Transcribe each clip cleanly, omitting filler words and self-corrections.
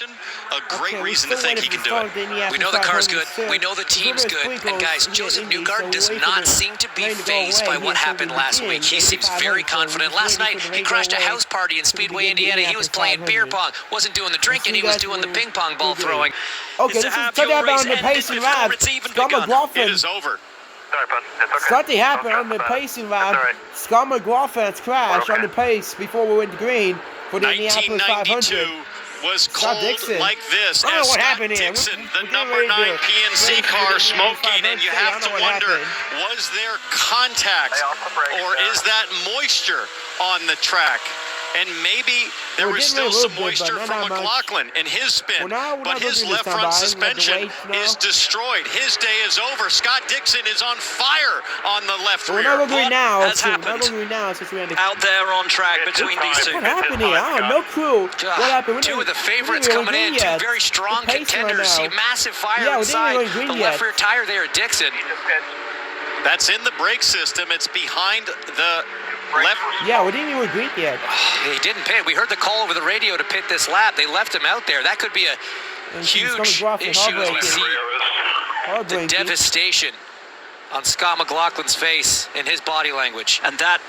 position, a great reason to think he can do it. We know the car's good. We know the team's good. And guys, Joseph Newgarden does not seem to be fazed by what happened last week. He seems very confident. Last night, he crashed a house party in Speedway, Indiana. He was playing beer pong. Wasn't doing the drinking. He was doing the ping pong ball throwing. Okay, this is something about the pacing lap. Scott McLaughlin. It is over. Sorry, bud. It's okay. Something happened on the pacing lap. Right. Scott McLaughlin's crash on the pace before we went to green for the Indianapolis 500. Was cold like this I don't know as what Scott happened here. Dixon, the number 9 PNC car, smoking, and you have to wonder, was there contact or is that moisture on the track? And maybe there was still some moisture from McLaughlin in his spin, but his left front suspension is destroyed. His day is over. Scott Dixon is on fire on the left rear. What has happened out there on track between these two? What happened here? I have no clue. What happened? Two of the favorites coming in, two very strong contenders. See massive fire inside the left rear tire there at Dixon. That's in the brake system. It's behind the left. Yeah, we didn't even green yet. He didn't pit. We heard the call over the radio to pit this lap. They left him out there. That could be a huge issue as we see the devastation on Scott McLaughlin's face and his body language. And that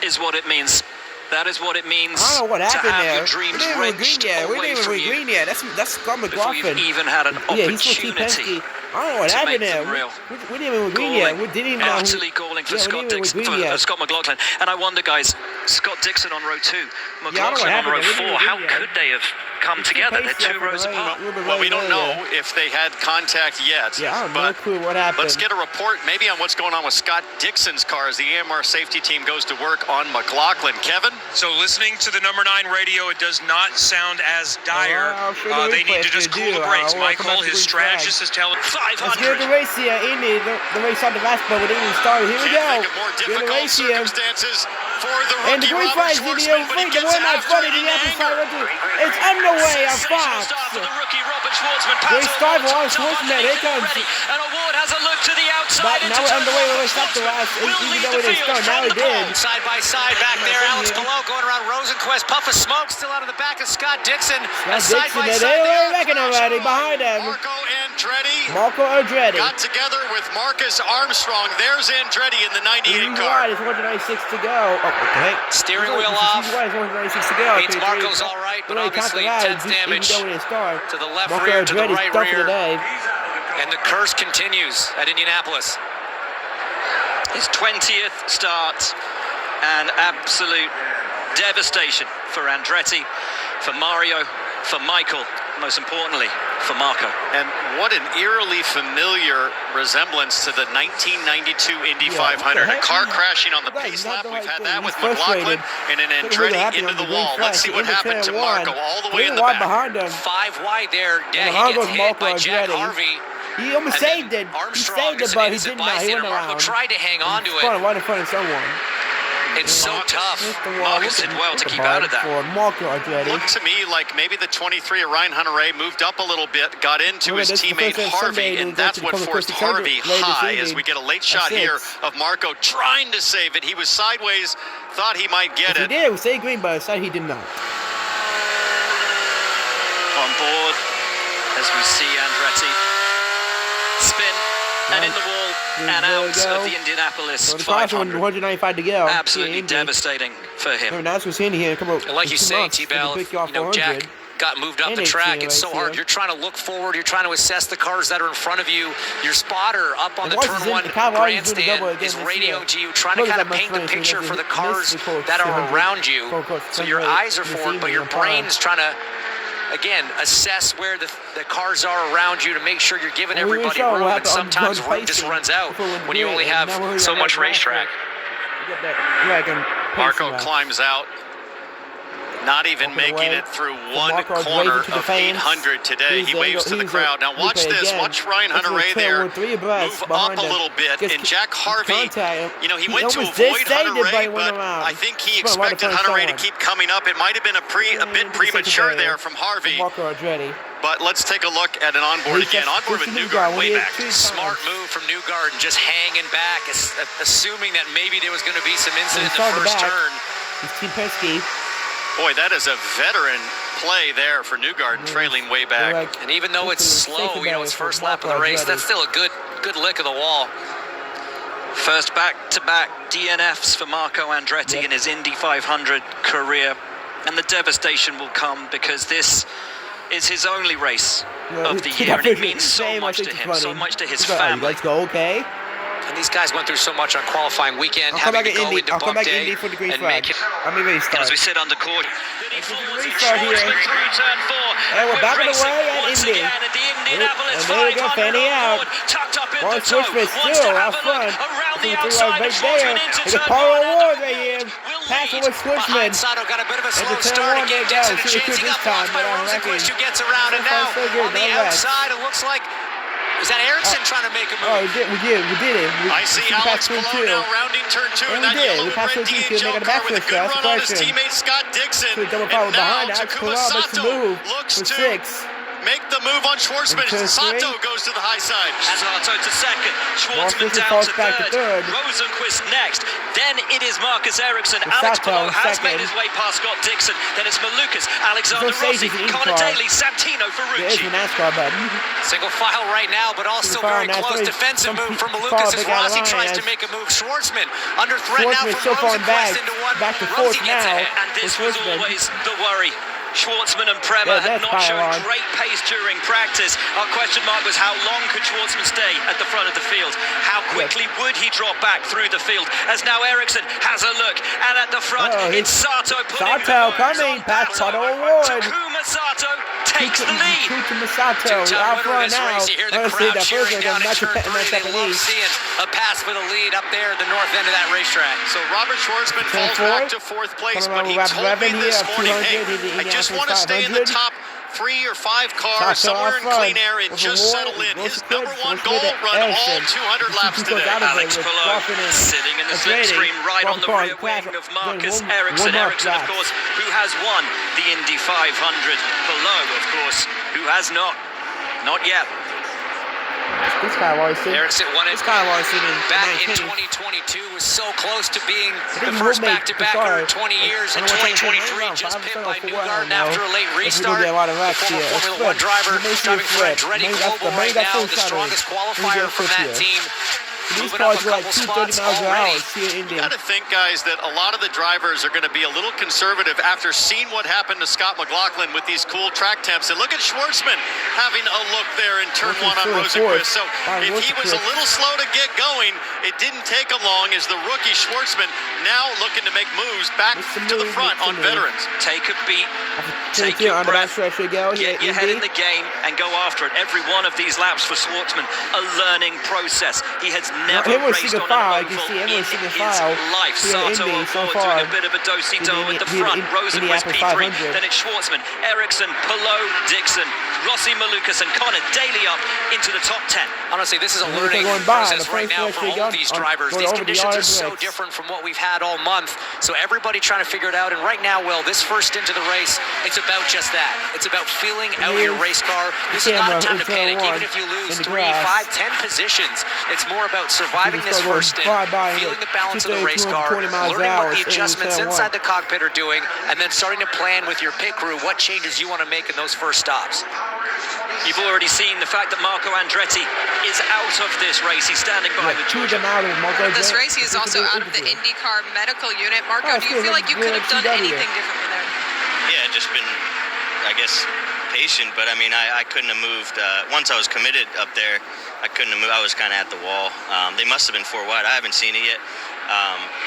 is what it means. That is what it means I don't know what to happened have there. your dreams wrenched away from you. Green yet. That's Scott McLaughlin. Before you've even had an opportunity. I don't know what happened there. We didn't even green yet. We didn't even know. Utterly calling for Scott Dixon, for Scott McLaughlin. And I wonder, guys, Scott Dixon on row 2, McLaughlin on row 4. How could they have come together? They're 2 rows apart. Well, we don't know if they had contact yet. Yeah, I have but no clue what happened. Let's get a report maybe on what's going on with Scott Dixon's car as the AMR safety team goes to work on McLaughlin. Kevin? So listening to the number 9 radio, it does not sound as dire. They need to just cool the brakes. Michael, his strategist, is telling 500. Let's get the race here, Indy. The race on the last, but we didn't even start. Here we go. More Get the difficult race here. circumstances for the And the rookie green Robert flag is Schwartzman, but he the gets one that's after funny. it in anger. It's underway on Fox. Start for the rookie Robert Schwartzman. They start for Robert Schwartzman. Here comes. And Award has a look to the outside. But now we're underway when we stopped the last. Even though we didn't start, now we did. Side by side back there. Alex Palou going around Rosenquist. Puff of smoke still out of the back of Scott Dixon. Scott Dixon, they're wrecking already behind them. Marco Andretti got together with Marcus Armstrong. There's Andretti in the 98 car. It's 196 to go. Okay. Steering wheel off. 196 to go. Means Marco's all right, but obviously intense damage to the left Marco rear, to the right rear. And the curse continues at Indianapolis. His 20th start and absolute devastation for Andretti, for Mario, for Michael, most importantly, for Marco. And what an eerily familiar resemblance to the 1992 Indy 500. A car crashing on the pace lap. We've had that with McLaughlin and an Andretti into the wall. Let's see what happened to Marco all the way in the back. 5 wide there. Yeah, he gets hit by Jack Harvey. He almost saved it. He saved it, but he did not. He went around. Marco tried to hang on to it. Right in front of someone. It's so tough. Marcus did well to keep out of that. Looked to me like maybe the 23 of Ryan Hunter-Reay moved up a little bit, got into his teammate Harvey, and that's what forced Harvey high as we get a late shot here of Marco trying to save it. He was sideways, thought he might get it. He did. We say green, but he did not. On board as we see Andretti spin and in the wall and out of the Indianapolis 500. 195 to go. Absolutely devastating for him. That's what's in here. Like you say, T-Bell, Jack got moved up the track. It's so hard. You're trying to look forward. You're trying to assess the cars that are in front of you. Your spotter up on the turn 1 grandstand is radioing to you, trying to kind of paint the picture for the cars that are around you. So your eyes are forward, but your brain's trying to, again, assess where the cars are around you to make sure you're giving everybody room. And sometimes room just runs out when you only have so much racetrack. Marco climbs out. Not even making it through one corner of 800 today. He waves to the crowd. Now watch this. Watch Ryan Hunter-Reay there move up a little bit. And Jack Harvey, he went to avoid Hunter-Reay, but I think he expected Hunter-Reay to keep coming up. It might have been a bit premature there from Harvey. But let's take a look at an onboard again. Onboard with Newgarden way back. Smart move from Newgarden, just hanging back, assuming that maybe there was going to be some incident in the first turn. Team Penske. Boy, that is a veteran play there for Newgarden, trailing way back. And even though it's slow, you know, it's first lap of the race, that's still a good lick of the wall. First back-to-back DNFs for Marco Andretti in his Indy 500 career. And the devastation will come because this is his only race of the year. And it means so much to him, so much to his family. Let's go, okay? And these guys went through so much on qualifying weekend, having to go into bump day and make it. As we sit under caution. Restart here. And we're back on the way at Indy. And there we go, Fanny out. One switchman still out front. Two right there. It's a Paul Award right here. Passing with switchman. Sato got a bit of a slow start again. Dixon chasing up by Rosenquist, who gets around, and now on the outside, it looks like. Is that Ericsson trying to make a move? Oh, we did it. I see Alex Palou now rounding turn 2 in that yellow and red DHL car with a good run on his teammate Scott Dixon. And now Takuma Sato looks to make the move on Schwartzman. Sato goes to the high side. Sato to second. Schwartzman down to third. Rosenquist next. Then it is Marcus Ericsson. Alex Palou has made his way past Scott Dixon. Then it's Malukas, Alexander Rossi, Connor Daly, Santino Ferrucci. Single file right now, but also very close. Defensive move from Malukas as Rossi tries to make a move. Schwartzman under threat now from Rosenquist into one. Rossi gets ahead. And this was always the worry. Schwartzman and Prema had not shown great pace during practice. Our question mark was how long could Schwartzman stay at the front of the field? How quickly would he drop back through the field? As now Ericsson has a look, and at the front it's Sato putting coming past Sato Award. Takuma Sato takes the lead. Takuma Sato out front now. Let's see that first one. They love seeing a pass for the lead up there at the north end of that racetrack. So Robert Schwartzman falls back to 4th place, but he told me this morning, hey, I just want to stay in the top 3 or 5 cars, somewhere in clean air, and just settle in. His #1 goal, run all 200 laps today. Alex Palou sitting in the slipstream right on the rear wing of Marcus Ericsson. Ericsson, of course, who has won the Indy 500. Palou, of course, who has not yet. This guy Ericsson won it back in 2022, was so close to being the first back-to-back in 20 years. In 2023, just pinned by Newgarden after a late restart. The former Formula 1 driver driving for Andretti Global right now, the strongest qualifier from that team. These cars were like 230 miles an hour here in India. You got to think, guys, that a lot of the drivers are going to be a little conservative after seeing what happened to Scott McLaughlin with these cool track temps. And look at Schwartzman having a look there in turn 1 on Rosenquist. So if he was a little slow to get going, it didn't take him long as the rookie Schwartzman now looking to make moves back to the front on veterans. Take a beat, take your breath, get your head in the game and go after it. Every one of these laps for Schwartzman, a learning process. He has never raced on an oval in his life. Sato on board doing a bit of a do-si-do at the front. Rosenquist P3, then it's Schwartzman, Ericsson, Palou, Dixon, Rossi, Malukas, and Connor Daly up into the top 10. Honestly, this is a learning process right now for all of these drivers. These conditions are so different from what we've had all month. So everybody trying to figure it out. And right now, Will, this first into the race, it's about just that. It's about feeling out your race car. This is not a time to panic, even if you lose 3, 5, 10 positions. It's more about surviving this first stint, feeling the balance of the race car, learning what the adjustments inside the cockpit are doing, and then starting to plan with your pit crew what changes you want to make in those first stops. You've already seen the fact that Marco Andretti is out of this race. He's standing by the Georgia. This race, he is also out of the IndyCar medical unit. Marco, do you feel like you could have done anything differently there? Yeah, just been, I guess, patient, but I mean, I couldn't have moved. Once I was committed up there, I couldn't have moved. I was kind of at the wall. They must have been 4 wide. I haven't seen it yet,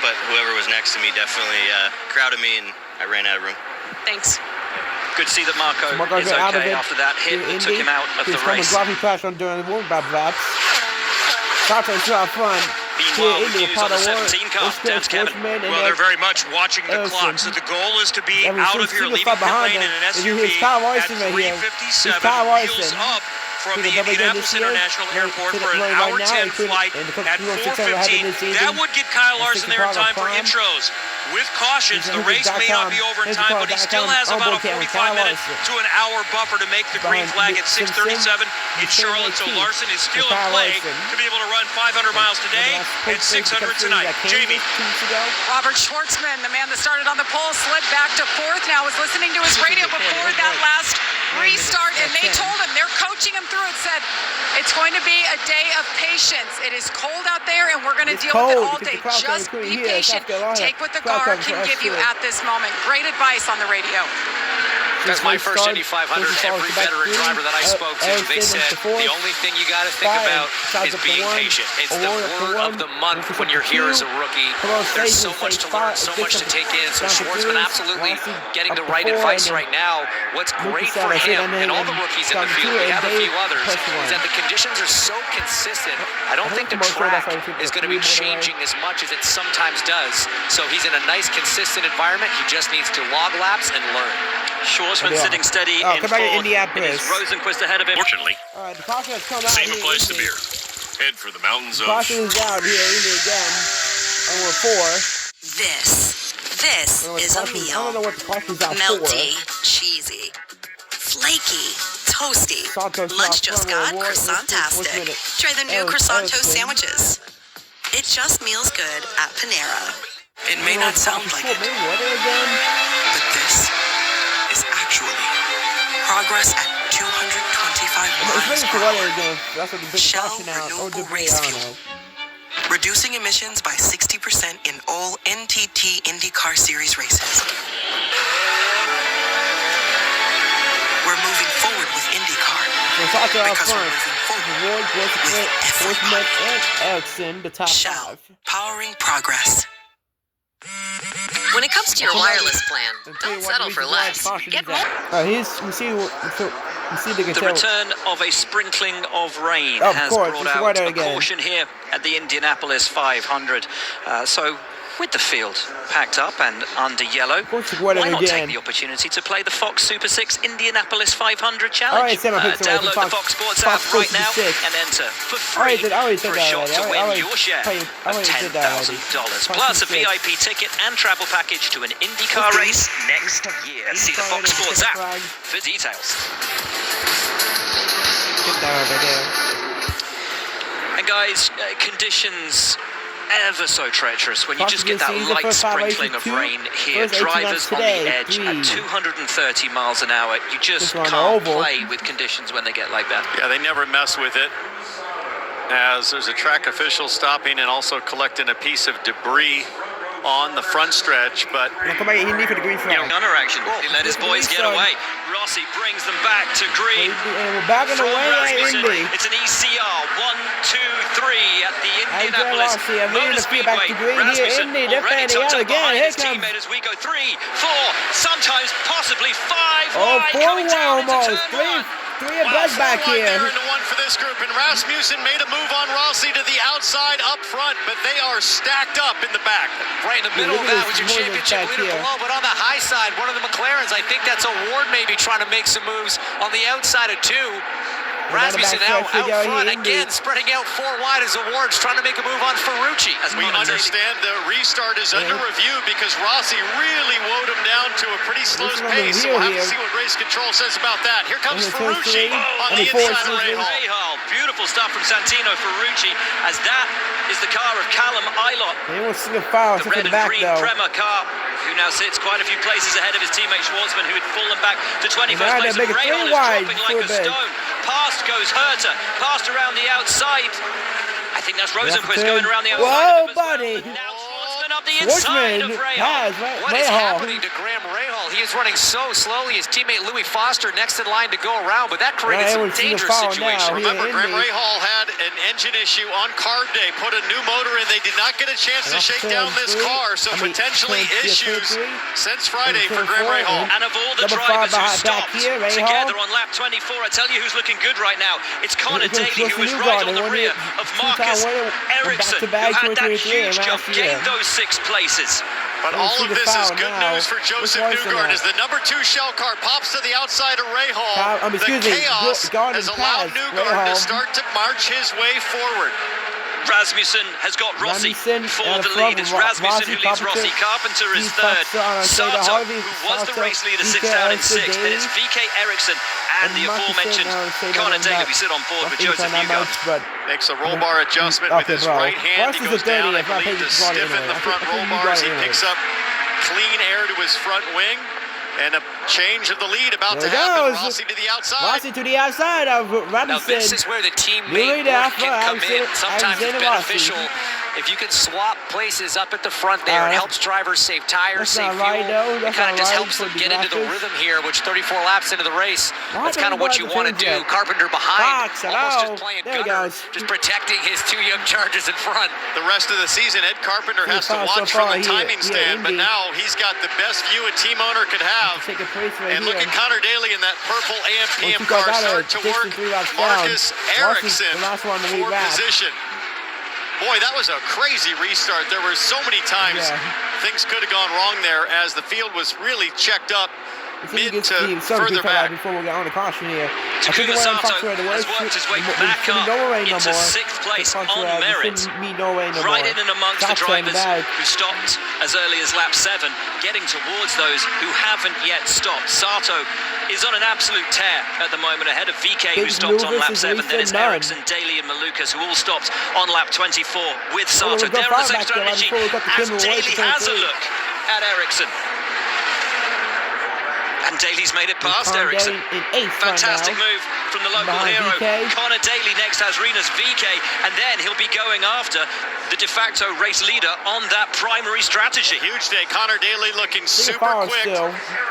but whoever was next to me definitely crowded me, and I ran out of room. Thanks. Good to see that Marco is okay after that hit that took him out of the race. He crashed on during the warm-up laps. Sato's out front. Meanwhile, the news on the 17 car, down to Kevin. Well, they're very much watching the clock, so the goal is to be out of here, leaving pit lane in an SUV at 3:57, wheels up from the Indianapolis International Airport for an hour 10 flight at 4:15. That would get Kyle Larson there in time for intros. with cautions. The race may not be over in time, but he still has about a 45-minute to an hour buffer to make the green flag at 6:37 in Charlotte. So Larson is still in play to be able to run 500 miles today and 600 tonight. Jamie. Robert Schwartzman, the man that started on the pole, slid back to fourth. Now was listening to his radio before that last restart, and they told him, they're coaching him through it, said it's going to be a day of patience. It is cold out there, and we're going to deal with it all day. Just be patient. Take what the car can give you at this moment. Great advice on the radio. That's my first Indy 500. Every veteran driver that I spoke to, they said the only thing you got to think about is being patient. It's the word of the month when you're here as a rookie. There's so much to learn, so much to take in. So Schwartzman absolutely getting the right advice right now. What's great for him and all the rookies in the field, we have a few others, is that the conditions are so consistent. I don't think the track is going to be changing as much as it sometimes does. So he's in a nice, consistent environment. He just needs to log laps and learn. Schwartzman sitting steady in fourth. Indianapolis. Rosenquist ahead of him. Fortunately, the caution has come out same here. applies to beer. Head for the mountains of... Caution is out here again. And we're 4. This is a meal. I don't know what the caution's out Melty, for. cheesy, flaky, toasty. Santos Lunch just got croissant-tastic. Try the new croissant toast sandwiches. It just meals good at Panera. It may not sound like it, but this is actually progress at 225 miles per hour. Shell Renewable Race Fuel. Reducing emissions by 60% in all NTT IndyCar Series races. We're moving forward with IndyCar because we're moving forward with everybody. Shell, powering progress. When it comes to your wireless plan, don't settle for less. Get more. The return of a sprinkling of rain has brought out a caution here at the Indianapolis 500. So with the field packed up and under yellow, why not take the opportunity to play the Fox Super 6 Indianapolis 500 Challenge? Download the Fox Sports app right now and enter for free for a shot to win your share of $10,000, plus a VIP ticket and travel package to an IndyCar race next year. See the Fox Sports app for details. And guys, conditions ever so treacherous when you just get that light sprinkling of rain here. Drivers on the edge at 230 miles an hour. You just can't play with conditions when they get like that. Yeah, they never mess with it, as there's a track official stopping and also collecting a piece of debris on the front stretch, but gunner action. He let his boys get away. Rossi brings them back to green. And we're back on the way at Indy. It's an ECR 1-2-3 at the Indianapolis Motor Speedway. Rasmussen already tucked up behind his teammate as we go 3, 4, sometimes possibly 5 wide. Coming down into turn 1. Three abreast back here. There into one for this group, and Rasmussen made a move on Rossi to the outside up front, but they are stacked up in the back. Right in the middle of that was your championship leader below, but on the high side, one of the McLarens, I think that's a Ward maybe trying to make some moves on the outside of 2. Rasmussen out front again, spreading out 4 wide as Ward's trying to make a move on Ferrucci. As we understand, the restart is under review because Rossi really wound him down to a pretty slow pace. So we'll have to see what race control says about that. Here comes Ferrucci on the inside of Rahal. Beautiful stuff from Santino Ferrucci, as that is the car of Callum Eilert. The red and green Prema car, who now sits quite a few places ahead of his teammate Schwartzman, who had fallen back to 21st place. And Rahal is dropping like a stone. Past goes Herter, passed around the outside. I think that's Rosenquist going around the outside. Whoa, buddy! Now Schwartzman up the inside of Rahal. What is happening to Graham Rahal? He is running so slowly. His teammate Louis Foster next in line to go around, but that created some dangerous situations. Remember, Graham Rahal had an engine issue on carb day, put a new motor in. They did not get a chance to shake down this car, so potentially issues since Friday for Graham Rahal. And of all the drivers who stopped together on lap 24, I tell you who's looking good right now. It's Connor Daly, who is right on the rear of Marcus Ericsson, who had that huge jump, gained those 6 places. But all of this is good news for Joseph Newgarden as the number 2 shell car pops to the outside of Rahal. The chaos has allowed Newgarden to start to march his way forward. Rasmussen has got Rossi for the lead. It's Rasmussen who leads Rossi. Carpenter is third. Sato, who was the race leader, sits down in sixth. Then it's VK Eriksson and the aforementioned Connor Daly. We sit on board with Joseph Newgarden. Makes a roll bar adjustment with his right hand. He goes down, I believe, to stiffen the front roll bars. He picks up clean air to his front wing. And a change of the lead about to happen. Rossi to the outside. Rossi to the outside of Robinson. Now this is where the teammate work can come in. Sometimes it's beneficial if you can swap places up at the front there. It helps drivers save tires, save fuel. It kind of just helps them get into the rhythm here, which 34 laps into the race, that's kind of what you want to do. Carpenter behind, almost just playing gunner, just protecting his two young Chargers in front. The rest of the season, Ed Carpenter has to watch from the timing stand, but now he's got the best view a team owner could have. And look at Connor Daly in that purple AMPM car start to work. Marcus Ericsson for position. Boy, that was a crazy restart. There were so many times things could have gone wrong there as the field was really checked up mid to further back. Before we get on the caution here. Takuma Sato has worked his way back up into sixth place on merit. Right in and amongst the drivers who stopped as early as lap 7, getting towards those who haven't yet stopped. Sato is on an absolute tear at the moment, ahead of VK, who stopped on lap 7. Then it's Ericsson, Daly and Malukas, who all stopped on lap 24 with Sato. There on the same strategy as Daly has a look at Ericsson. And Daly's made it past Ericsson. Fantastic move from the local hero. Connor Daly next has Rena's VK, and then he'll be going after the de facto race leader on that primary strategy. Huge day. Connor Daly looking super quick.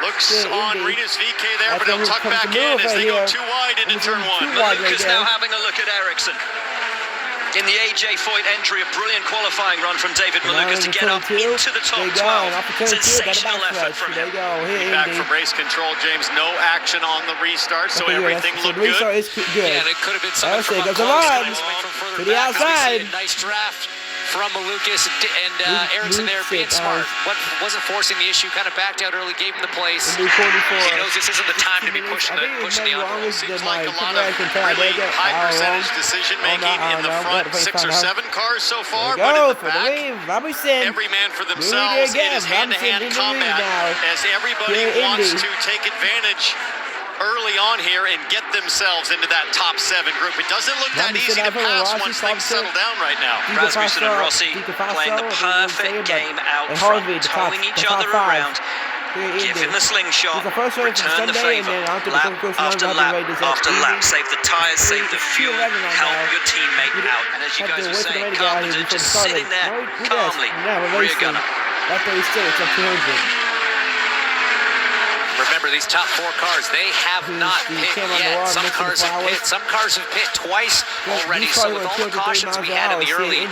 Looks on Rena's VK there, but he'll tuck back in as they go too wide into turn 1. Malukas now having a look at Ericsson. In the AJ Foyt entry, a brilliant qualifying run from David Malukas to get up into the top 12. Sensational effort from him. Back from race control, James. No action on the restart, so everything looked good. Yeah, and it could have been something from up close, coming from further back. Obviously, a nice draft from Malukas and Ericsson there being smart. Wasn't forcing the issue, kind of backed out early, gave him the place. He knows this isn't the time to be pushing the envelope. Seems like a lot of really high percentage decision making in the front 6 or 7 cars so far, but in the back, every man for themselves. It is hand-to-hand combat as everybody wants to take advantage early on here and get themselves into that top 7 group. It doesn't look that easy to pass once things settle down right now. Rasmussen and Rossi playing the perfect game out front, towing each other around, giving the slingshot, return the favour, lap after lap after lap. Save the tyres, save the fuel, help your teammate out. And as you guys were saying, Carpenter just sitting there calmly, rear gunner. Remember, these top 4 cars, they have not pit yet. Some cars have pit. Some cars have pit twice already. So with all the cautions we had in the early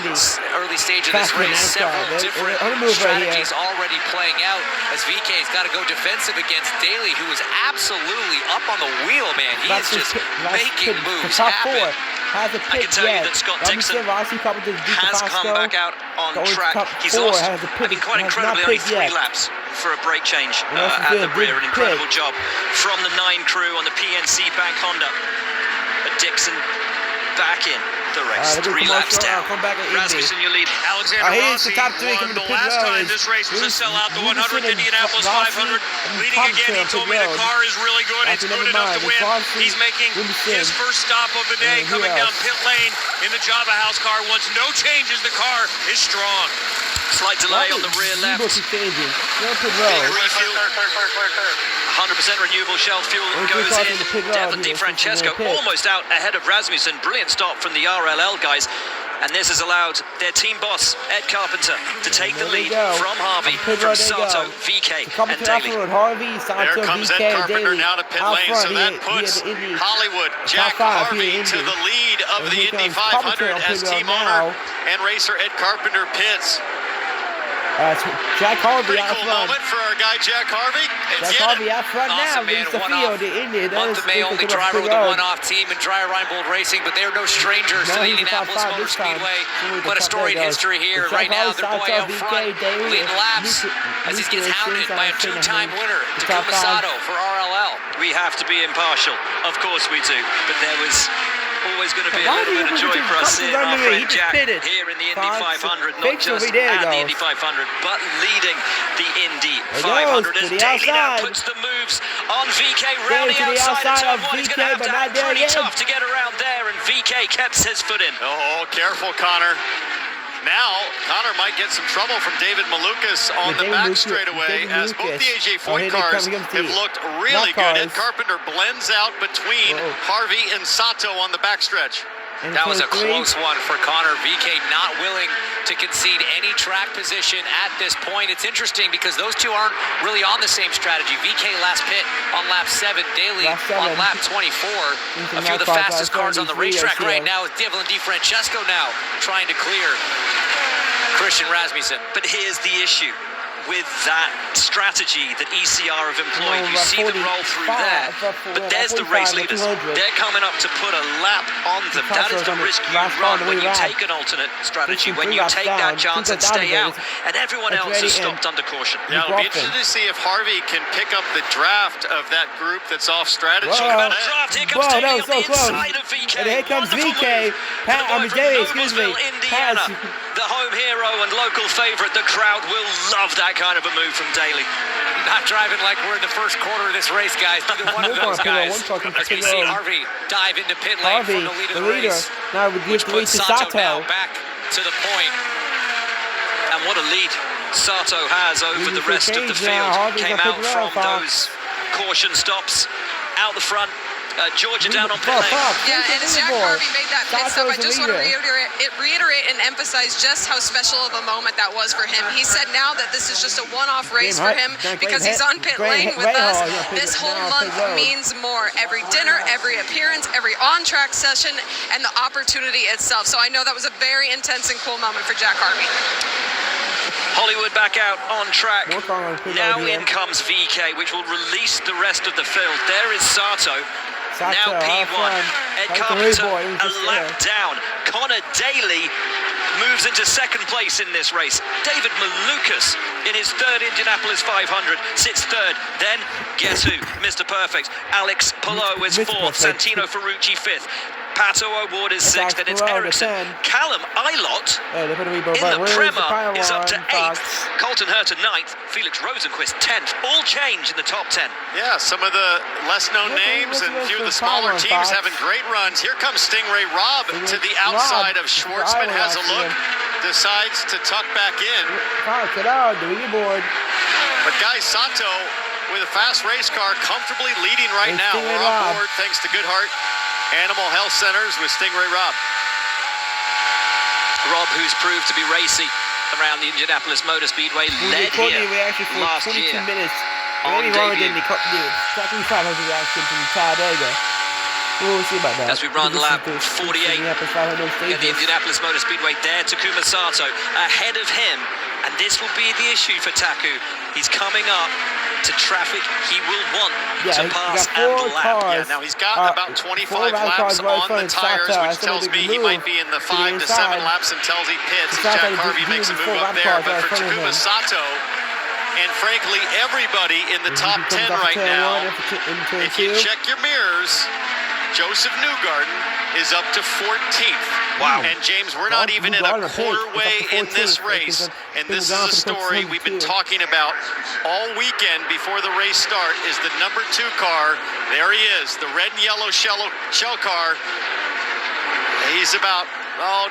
stage of this race, several different strategies already playing out as VK's got to go defensive against Daly, who is absolutely up on the wheel, man. He is just making moves happen. I can tell you that Scott Dixon has come back out on track. He's lost, I mean, quite incredibly, only 3 laps for a brake change at the rear. An incredible job from the 9 crew on the PNC Bank Honda. But Dixon back in the race, 3 laps down. Rasmussen, your lead. Alexander Rossi won the last time this race was a sellout, the 100th Indianapolis 500. Leading again, he told me the car is really good. It's good enough to win. He's making his first stop of the day, coming down pit lane in the Java House car. Once no changes, the car is strong. Slight delay on the rear left. 100% renewable Shell fuel goes in. Devlin DiFrancesco almost out ahead of Rasmussen. Brilliant stop from the RLL guys. And this has allowed their team boss, Ed Carpenter, to take the lead from Harvey, from Sato, VK, and Daly. There comes Ed Carpenter now to pit lane, so that puts Hollywood, Jack Harvey to the lead of the Indy 500 as team owner and racer Ed Carpenter pits. Jack Harvey Pretty out cool front. moment for our guy Jack Harvey. Jack Harvey out front Awesome, now. man. Leads the One-off. field. The Indy. Month of May only driver with a one-off team in Dry Reinbold Racing, but they're no strangers to the Indianapolis Motor Speedway. What a storied history here. Right now, their boy out front leading laps as he gets hounded by a 2-time winner, Takuma Sato for RLL. We have to be impartial. Of course we do. But there was Always going to be a little bit of joy for us seeing our friend Jack here in the Indy 500, not just at the Indy 500, but leading the Indy 500 as Daly now puts the moves on VK round the outside of turn 1. He's going to have pretty tough to get around there, and VK kept his foot in. Oh, careful, Connor. Now, Connor might get some trouble from David Malukas on the back straightaway, as both the AJ Foyt cars have looked really good. Ed Carpenter blends out between Harvey and Sato on the backstretch. That was a close one for Connor. VK not willing to concede any track position at this point. It's interesting because those two aren't really on the same strategy. VK last pit on lap 7, Daly on lap 24. A few of the fastest cars on the racetrack right now is Devlin DiFrancesco now trying to clear Christian Rasmussen. But here's the issue with that strategy that ECR have employed. You see them roll through there, but there's the race leaders. They're coming up to put a lap on them. That is the risk you run when you take an alternate strategy, when you take that chance and stay out, and everyone else has stopped under caution. Yeah, it'll be interesting to see if Harvey can pick up the draft of that group that's off strategy. Talk about a draft. Here comes Daly on the inside of VK. And here comes VK. Indiana, the home hero and local favorite. The crowd will love that kind of a move from Daly. Not driving like we're in the first quarter of this race, guys. Neither one of those guys. As we see Harvey dive into pit lane from the lead of the race, now which puts Sato now back to the point. And what a lead Sato has over the rest of the field. Came out from those caution stops out the front. Georgia down on pit lane. Yeah, and as Jack Harvey made that pit stop, I just want to reiterate and emphasize just how special of a moment that was for him. He said now that this is just a one-off race for him because he's on pit lane with us. This whole month means more. Every dinner, every appearance, every on-track session, and the opportunity itself. So I know that was a very intense and cool moment for Jack Harvey. Hollywood back out on track. Now in comes VK, which will release the rest of the field. There is Sato. Now P1, Ed Carpenter a lap down. Connor Daly moves into second place in this race. David Malukas in his third Indianapolis 500 sits third. Then, guess who? Mr. Perfect. Alex Palou is fourth. Santino Ferrucci fifth. Pato O'Ward is sixth, and it's Ericsson. Callum Eilot in the Prema is up to 8th. Colton Herta 9th. Felix Rosenquist 10th. All change in the top 10. Yeah, some of the less-known names and a few of the smaller teams having great runs. Here comes Stingray Robb to the outside of Schwartzman, has a look, decides to tuck back in. But guys, Sato with a fast race car comfortably leading right now. We're on board thanks to Goodhart Animal Health Centers with Stingray Robb. Rob, who's proved to be racy around the Indianapolis Motor Speedway, led here last year on debut. We'll see about that. As we run lap 48 at the Indianapolis Motor Speedway, there Takuma Sato ahead of him, and this will be the issue for Taku. He's coming up to traffic he will want to pass and lap. Yeah, now he's got about 25 laps on the tires, which tells me he might be in the 5 to 7 laps until he pits as Jack Harvey makes a move up there. But for Takuma Sato, and frankly everybody in the top 10 right now, if you check your mirrors, Joseph Newgarden is up to 14th. Wow. And James, we're not even in a quarter way in this race, and this is a story we've been talking about all weekend before the race start, is the number 2 car. There he is, the red and yellow shell car. He's about,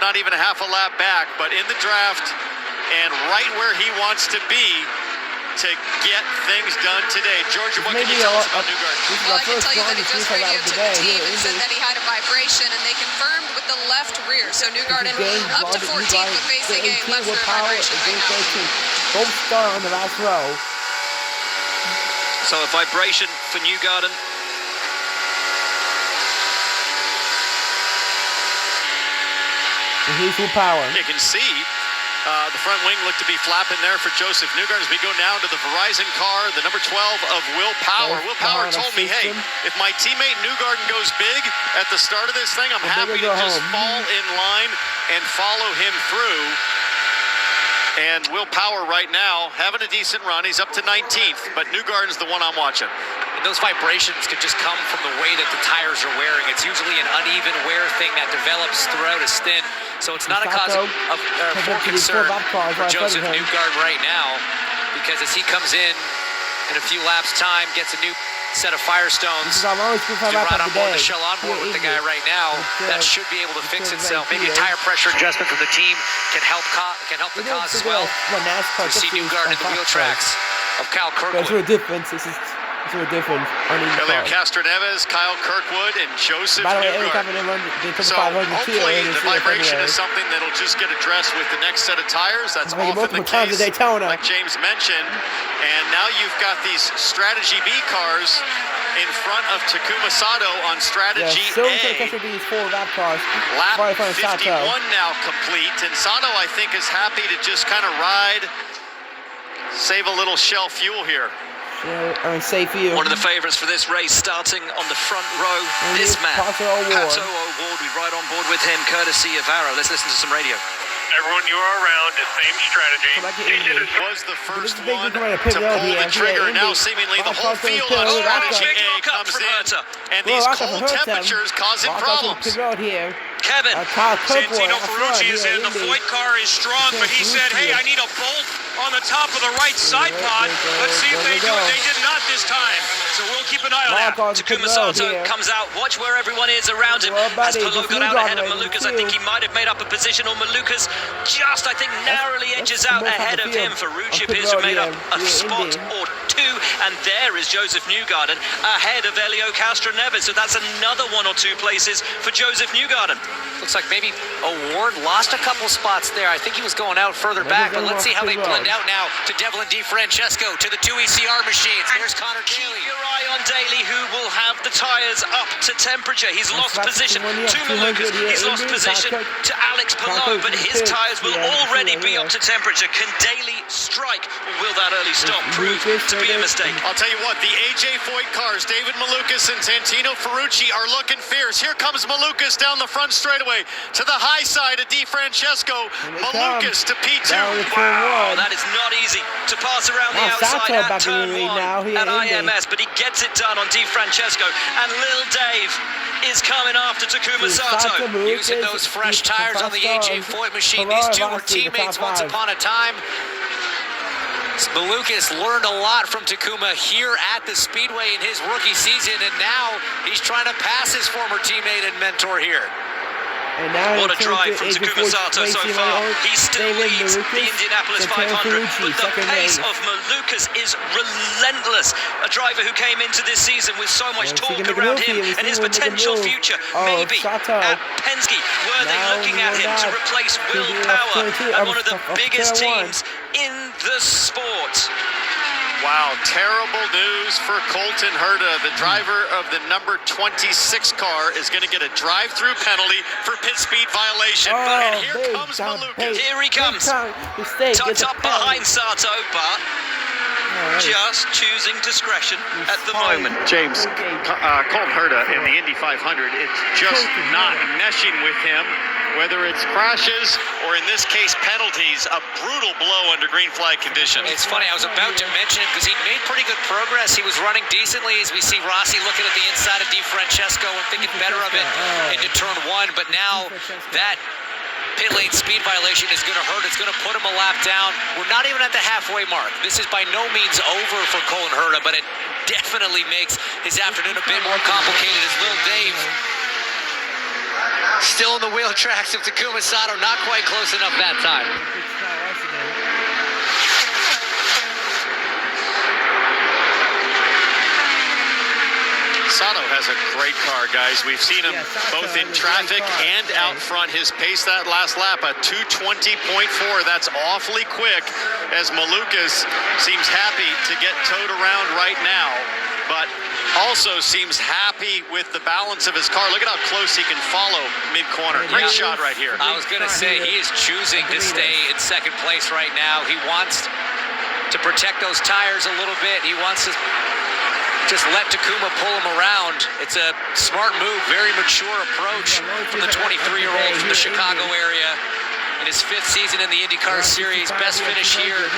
not even a half a lap back, but in the draft and right where he wants to be to get things done today. Georgia, what can you tell us about Newgarden? Well, I can tell you that he just radioed to the team and said that he had a vibration, and they confirmed with the left rear. So Newgarden up to 14th, but facing a left rear vibration right now. Both star on the last row. So a vibration for Newgarden. And he's full power. You can see the front wing looked to be flapping there for Joseph Newgarden as we go now to the Verizon car, the number 12 of Will Power. Will Power told me, hey, if my teammate Newgarden goes big at the start of this thing, I'm happy to just fall in line and follow him through. And Will Power right now having a decent run. He's up to 19th, but Newgarden's the one I'm watching. And those vibrations could just come from the way that the tires are wearing. It's usually an uneven wear thing that develops throughout a stint. So it's not a cause of for concern for Joseph Newgarden right now, because as he comes in a few laps' time, gets a new set of Firestones, right on board the Shell on board with the guy right now, that should be able to fix itself. Maybe a tire pressure adjustment from the team can help the cause as well. We see Newgarden in the wheel tracks of Kyle Kirkwood. There's a difference. This is a difference. Elio Castroneves, Kyle Kirkwood, and Joseph Newgarden. So hopefully the vibration is something that'll just get addressed with the next set of tires. That's often the case, like James mentioned. And now you've got these Strategy B cars in front of Takuma Sato on Strategy A. Lap 51 now complete, and Sato, I think, is happy to just kind of ride, save a little Shell fuel here. Safe view. One of the favourites for this race, starting on the front row. This man, Pato O'Ward. We ride on board with him, courtesy of Arrow. Let's listen to some radio. Everyone you are around, the same strategy. Was the first one to pull the trigger. Now seemingly the whole field on Strategy A comes in, and these cold temperatures causing problems. Kevin, Santino Ferrucci is in. The Voigt car is strong, but he said, hey, I need a bolt on the top of the right side pod. Let's see if they do it. They did not this time. So we'll keep an eye on that. Takuma Sato comes out. Watch where everyone is around him. As Palou got out ahead of Malukas, I think he might have made up a position, or Malukas just, I think, narrowly edges out ahead of him. Ferrucci appears to have made up a spot or two, and there is Joseph Newgarden ahead of Elio Castroneves. So that's another 1 or 2 places for Joseph Newgarden. Looks like maybe O'Ward lost a couple spots there. I think he was going out further back, but let's see how they blend out now to Devlin DiFrancesco, to the 2 ECR machines. Here's Connor Daly. Keep your eye on Daly, who will have the tyres up to temperature. He's lost position to Malukas. He's lost position to Alex Palou, but his tyres will already be up to temperature. Can Daly strike, or will that early stop prove to be a mistake? I'll tell you what, the AJ Voigt cars, David Malukas and Santino Ferrucci, are looking fierce. Here comes Malukas down the front straightaway to the high side of DiFrancesco. Malukas to P2. Wow, that is not easy to pass around the outside at turn 1 at IMS, but he gets it done on DiFrancesco, and Lil Dave is coming after Takuma Sato. Using those fresh tires on the AJ Voigt machine. These two were teammates once upon a time. Malukas learned a lot from Takuma here at the Speedway in his rookie season, and now he's trying to pass his former teammate and mentor here. What a drive from Takuma Sato so far. He still leads the Indianapolis 500, but the pace of Malukas is relentless. A driver who came into this season with so much talk around him and his potential future. Maybe at Penske, were they looking at him to replace Will Power at one of the biggest teams in the sport? Wow, terrible news for Colton Herta. The driver of the number 26 car is going to get a drive-through penalty for pit speed violation. And here comes Malukas. Here he comes. Tucked up behind Sato, but just choosing discretion at the moment. James, Colton Herta in the Indy 500, it's just not meshing with him. Whether it's crashes or, in this case, penalties, a brutal blow under green flag conditions. It's funny, I was about to mention him because he made pretty good progress. He was running decently as we see Rossi looking at the inside of DiFrancesco and thinking better of it into turn 1. But now that pit lane speed violation is going to hurt. It's going to put him a lap down. We're not even at the halfway mark. This is by no means over for Colton Herta, but it definitely makes his afternoon a bit more complicated as Lil Dave still in the wheel tracks of Takuma Sato, not quite close enough that time. Sato has a great car, guys. We've seen him both in traffic and out front. His pace that last lap, a 2:20.4. That's awfully quick, as Malukas seems happy to get towed around right now, but also seems happy with the balance of his car. Look at how close he can follow mid-corner. Great shot right here. I was going to say, he is choosing to stay in second place right now. He wants to protect those tires a little bit. He wants to just let Takuma pull him around. It's a smart move, very mature approach from the 23-year-old from the Chicago area. in his 5th season in the IndyCar Series. Best finish here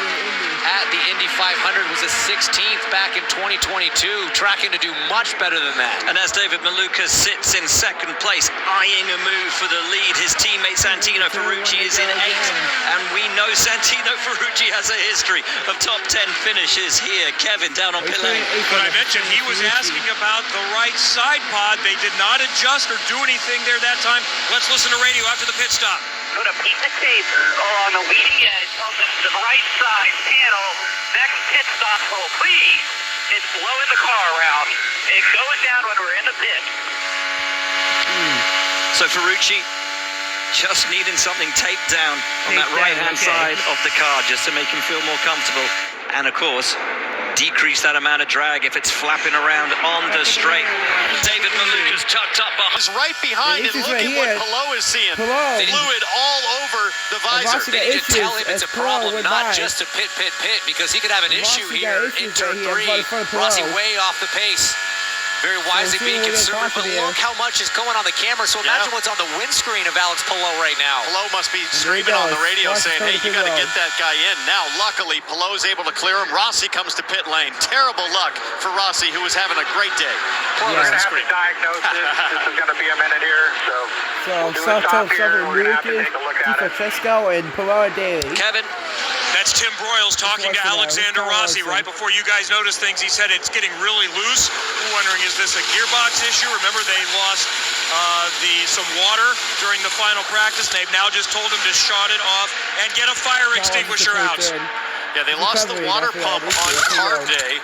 at the Indy 500 was a 16th back in 2022, tracking to do much better than that. And as David Maluka sits in 2nd place, eyeing a move for the lead, his teammate Santino Ferrucci is in 8th, and we know Santino Ferrucci has a history of top 10 finishes here. Kevin, down on pit lane. But I mentioned he was asking about the right side pod. They did not adjust or do anything there that time. Let's listen to radio after the pit stop. Put a piece of tape on the leading edge on the right side panel. Next pit stop hole, please. It's blowing the car around. It goes down when we're in the pit. So Ferrucci just needing something taped down on that right-hand side of the car just to make him feel more comfortable. And of course, decrease that amount of drag if it's flapping around on the straight. David Maluka's tucked up behind. Is right behind and look at what Palou is seeing. Fluid all over the visor. They need to tell him it's a problem, not just to pit, because he could have an issue here in turn 3. Rossi way off the pace. Very wisely being conservative, but look how much is going on the camera. So imagine what's on the windscreen of Alex Palou right now. Palou must be screaming on the radio saying, hey, you got to get that guy in. Now, luckily, Palou's able to clear him. Rossi comes to pit lane. Terrible luck for Rossi, who was having a great day. We're going to have to diagnose this. This is going to be a minute here, so we'll do a stop here. We're going to have to take a look at it. Francesco and Palou daily. Kevin. That's Tim Broyles talking to Alexander Rossi right before you guys notice things. He said it's getting really loose. We're wondering, is this a gearbox issue? Remember, they lost some water during the final practice. And they've now just told him to shut it off and get a fire extinguisher out. Yeah, they lost the water pump on carb day.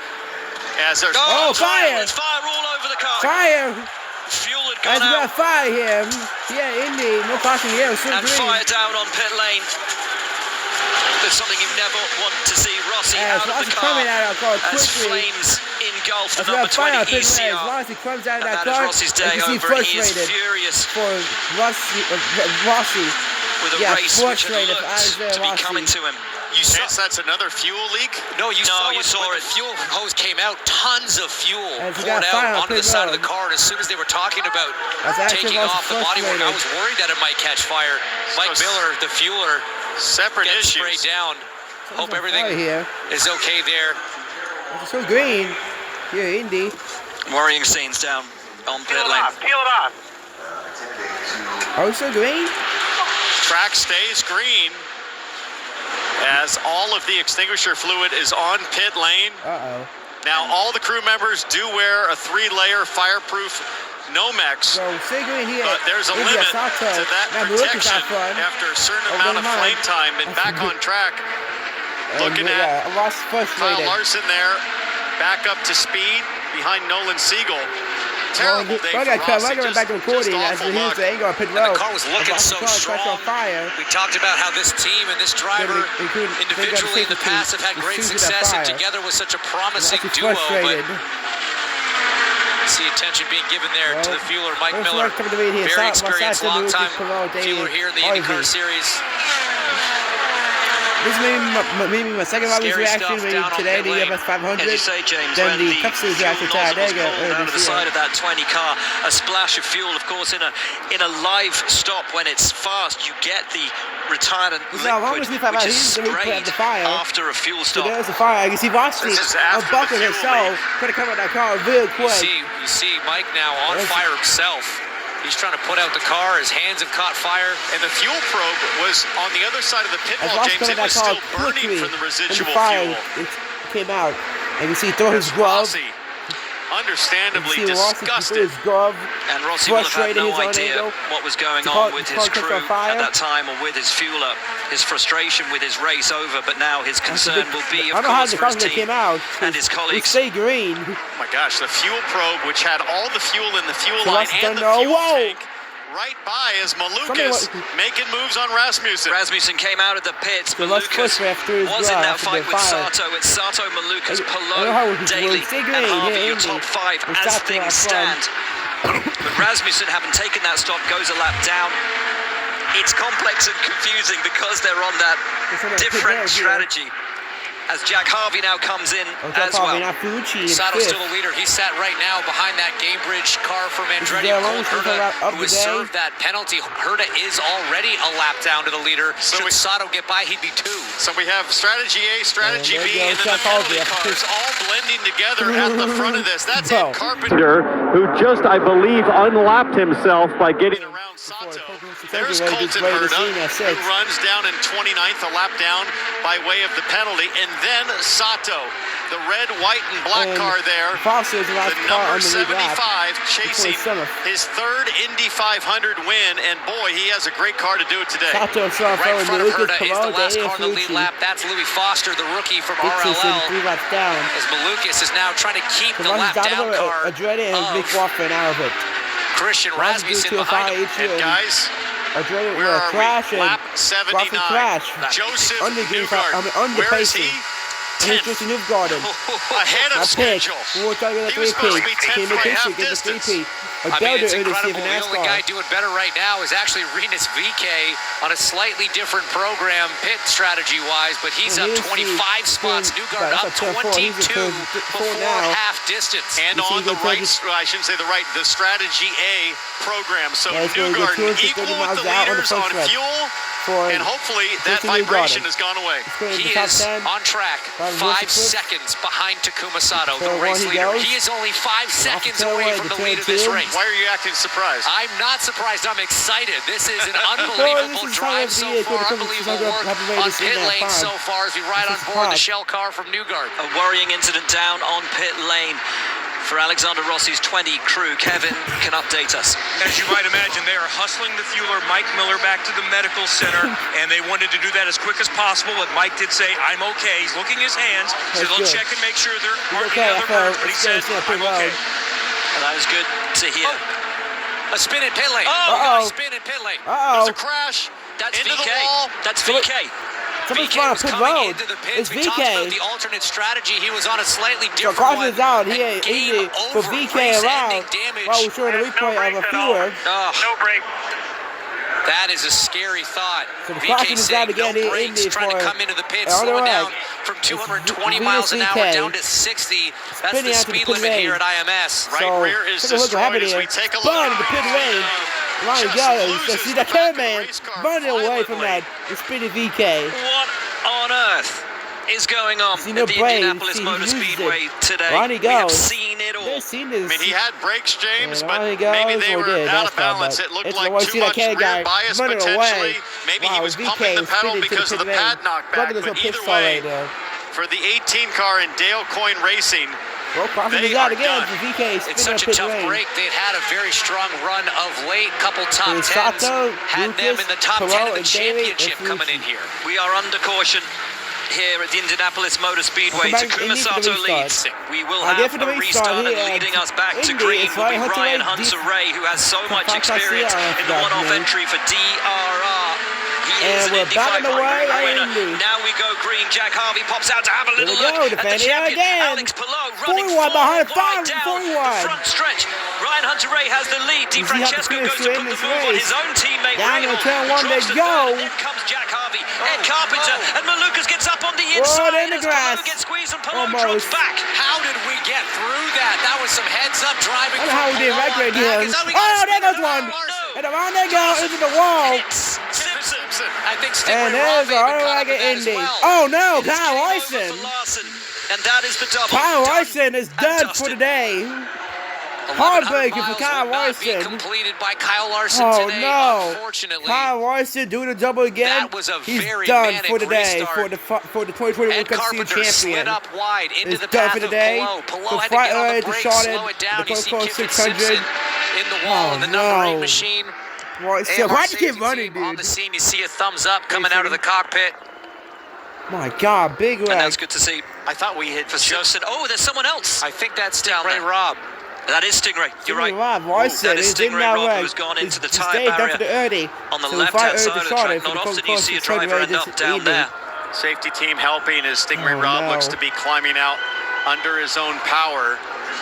As there's fire! There's fire all over the car. Fire! Fuel had gone out. We got fire here. Yeah, Indy. No passing here. And fire down on pit lane. There's something you never want to see. Rossi out of the car as flames engulf the number 20 ECR. Comes out of and that is Rossi's day over, and he is furious for Rossi. With a race which had looked to be coming to him. You sense that's another fuel leak? No, you saw it. The fuel hose came out. Tons of fuel poured out onto the side of the car. And as soon as they were talking about taking off the bodywork, I was worried that it might catch fire. Mike Miller, the fueler, separate gets issues. sprayed down. Hope everything is okay there. It's so green. Here, Indy. Worrying scenes down on pit lane. Peel it off. Oh, so green? Track stays green as all of the extinguisher fluid is on pit lane. Now, all the crew members do wear a 3-layer fireproof Nomex, but there's a limit to that protection after a certain amount of flame time. And back on track, looking at Kyle Larson there, back up to speed behind Nolan Siegel. Terrible day for Rossi, back to recording as he hits the angle on pit road. The car was looking so strong. We talked about how this team and this driver individually in the past have had great success, and together was such a promising duo. But see attention being given there to the fueler, Mike Miller. Very experienced, long-time fueler here in the IndyCar Series. This may be my second longest reaction today to the US 500. As you say, James, then when the Cup Series reaction to Talladega out of the side of that 20 car, a splash of fuel, of course, in a live stop when it's fast, you get the retardant liquid, which is sprayed after a fuel stop. So there's a fire. I can see Rossi buckled himself, trying to come out that car real quick. You see Mike now on fire himself. He's trying to put out the car. His hands have caught fire. And the fuel probe was on the other side of the pit wall, James. It was still burning from the residual fuel. It came out. And you see he threw his glove. Understandably disgusted. And Rossi will have had no idea what was going on with his crew at that time, or with his fueler. His frustration with his race over, but now his concern will be, of course, for his team and his colleagues. Stay green. Oh my gosh, the fuel probe, which had all the fuel in the fuel line and the fuel tank, right by as Malukas making moves on Rasmussen. Rasmussen came out of the pits. Malukas was in that fight with Sato. It's Sato, Malukas, Palou, Daly, and Harvey, your top 5 as things stand. But Rasmussen, having taken that stop, goes a lap down. It's complex and confusing because they're on that different strategy. as Jack Harvey now comes in as well. Sato's still the leader. He's sat right now behind that Gamebridge car from Andretti. Herta, who has served that penalty. Herta is already a lap down to the leader. Should Sato get by, he'd be 2. So we have strategy A, strategy B, and then the penalty cars all blending together at the front of this. That's Ed Carpenter, who just, I believe, unlapped himself by getting around Sato. There's Colton Herta, who runs down in 29th, a lap down by way of the penalty. And then Sato, the red, white, and black car there, the number 75, chasing his 3rd Indy 500 win. And boy, he has a great car to do it today. Right in front of Herta is the last car in the lead lap. That's Louis Foster, the rookie from RLL. As Malukas is now trying to keep the lap down car of Christian Rasmussen behind him. And guys, where are we? Lap 79. Joseph Newgarden. Where is he? 10th. Ahead of schedule. He was supposed to be 10th by half distance. I mean, it's incredible. The only guy doing better right now is actually Rinus VeeKay on a slightly different program, pit strategy-wise, but he's up 25 spots. Newgarden up 22 before half distance. And on the right, I shouldn't say the right, the strategy A program. So Newgarden equal with the leaders on fuel. And hopefully that vibration has gone away. He is on track, 5 seconds behind Takuma Sato, the race leader. He is only 5 seconds away from the lead of this race. Why are you acting surprised? I'm not surprised. I'm excited. This is an unbelievable drive so far. Unbelievable work on pit lane so far as we ride on board the Shell car from Newgarden. A worrying incident down on pit lane for Alexander Rossi's 20 crew. Kevin can update us. As you might imagine, they are hustling the fueler, Mike Miller, back to the medical center, and they wanted to do that as quick as possible, but Mike did say, I'm okay. He's looking his hands, so they'll check and make sure there aren't any other burns, but he said, I'm okay. And that was good to hear. A spin in pit lane. Oh, a spin in pit lane. There's a crash. That's into VeeKay. the wall. That's VeeKay. Somebody's trying to put road. It's VeeKay. We talked about the alternate strategy. He was on a slightly different one. So out. He for VeeKay around while we're showing a replay of a fewer. No break. That is a scary thought. So VeeKay saying no brakes, trying to come into the pit, slowing down from 220 miles an hour down to 60. That's the speed limit here at IMS. Right rear is destroyed as we take a look. The pit lane. Ronnie goes. See that cameraman running away from that. It's pretty VeeKay. What on earth is going on at the Indianapolis Motor Speedway today? Ronnie we have goes. seen it all. I mean, he had brakes, James, but maybe they were out of balance. It looked like too much rear bias potentially. Maybe he was pumping the pedal because of the pad knockback. But either way, for the 18 car in Dale Coyne Racing, they are done. It's such a tough break. They've had a very strong run of late. Couple top 10s. Had them in the top 10 of the championship coming in here. We are under caution here at the Indianapolis Motor Speedway. Takuma Sato leads. We will have a restart, and leading us back to green will be Ryan Hunter-Reay, who has so much experience in the one-off entry for DRR. He is an Indy 500 winner. Now we go green. Jack Harvey pops out to have a little look at the champion. Alex Palou running forward wide down the front stretch. Ryan Hunter-Reay has the lead. Di Francesco goes to put the move on his own teammate Rahal. Drops to third, and then comes Jack Harvey. Ed Carpenter and Malukas gets up on the inside as Palou gets squeezed and Palou drops back. How did we get through that? That was some heads-up driving. I don't know how we did right there. Oh, there goes one. And around they go into the wall. Simpson. I think and there's a Indy. Well. Oh no, Kyle Larson. And that is the double. Kyle Larson is done for today. Heartbreaking for Kyle Larson. Completed by Kyle Larson today, no! Unfortunately, Kyle Larson doing a double again. That was a He's very done for the day restart. for the 2021 Cup Series champion. Slid up wide into He's the done path for the day. of Palou. The Had to front get on the area brakes, started. slow it down. The You see Coca-Cola Kiffin 600 Simpson in the wall in the number 8 machine. Well, it's still hard to keep running, on dude. the scene, you see a thumbs up coming out of the cockpit. My God, big leg. And that's good to see. I thought we hit for Simpson. Oh, there's someone else. I think that's Stingray Rob. That is Stingray. You're right. That is Stingray Rob, who's gone into the tyre barrier on the left-hand side of the track. Not often you see a driver end up down there. Safety team helping as Stingray Rob looks to be climbing out under his own power.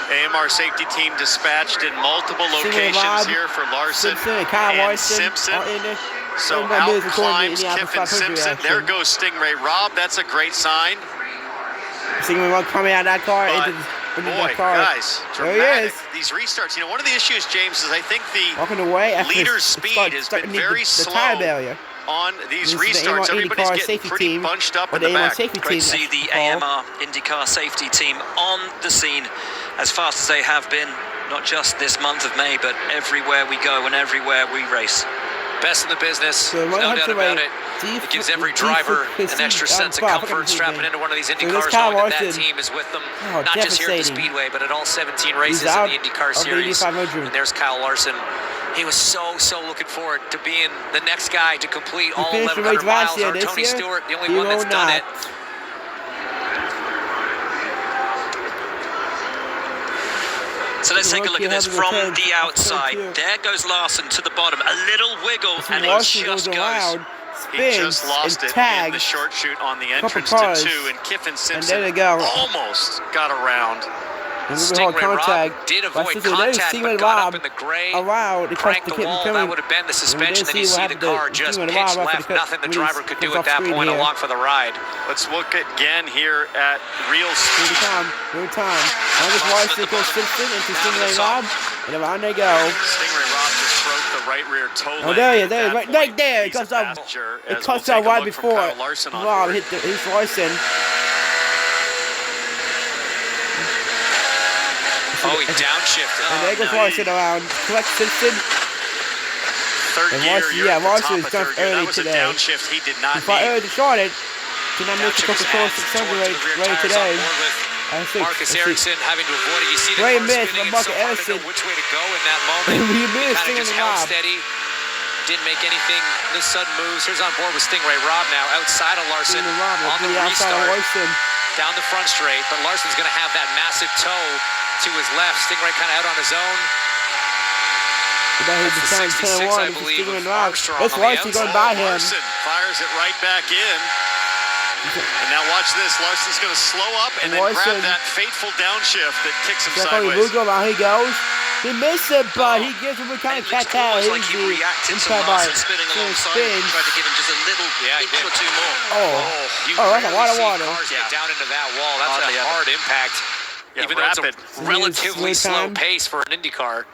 AMR safety team dispatched in multiple locations here for Larson and Simpson. So out climbs Kiffin Simpson. There goes Stingray Rob. That's a great sign. Seeing him coming out of that car into boy, that car. Guys, there he dramatic. is. These restarts. You know, one of the issues, James, is I think the walking away leader's speed has been very slow on these restarts. Everybody's getting pretty bunched up in the back. Great to see the AMR IndyCar safety team on the scene as fast as they have been, not just this month of May, but everywhere we go and everywhere we race. Best in the business, no doubt about it. It gives every driver an extra sense of comfort strapping into one of these Indy cars, knowing that team is with them, not just here at the Speedway, but at all 17 races in the IndyCar Series. And there's Kyle Larson. He was so looking forward to being the next guy to complete all 1,100 miles. Or Tony Stewart, the only one that's done it. So let's take a look at this from the outside. There goes Larson to the bottom. A little wiggle, and he just goes. He just lost it in the short shoot on the entrance to 2, and Kiffin Simpson almost got around. Stingray Rob did avoid contact, but got up in the gray, cranked the wall. That would have been the suspension. Then you see the car just pitch left. Nothing the driver could do at that point along for the ride. Let's look again here at real speed. Real time. Now this Larson goes Simpson into Stingray Rob, and around they go. Stingray Rob just broke the right rear toe leg. Oh, there he is. Right there. It cuts out right before. Rob hit Larson. Oh, he downshifted. And there goes Larson around. Collect Simpson. Third gear, Larson is jumped early today. That was a downshift he did not need. Early started. Did not make the Coca-Cola 600 ready today. Marcus Ericsson having to avoid it. You see the car spinning. It's so hard to know which way to go in that moment. He kind of just held steady. Didn't make anything, no sudden moves. Here's on board with Stingray Rob now, outside of Larson, on the restart, down the front straight, but Larson's going to have that massive toe to his left. Stingray kind of out on his own. That's the 66, I believe, with Armstrong on the outside. Going by him. Larson fires it right back in. And now watch this. Larson's going to slow up and then grab that fateful downshift that kicks him sideways. He goes. He missed it, but he gives him a kind of cat out. Like he reacted to Larson spinning alongside him. Tried to give him just a little inch or two more. That's a lot of water. Cars get down into that wall. That's a hard impact. Even though it's a relatively slow pace for an Indy car.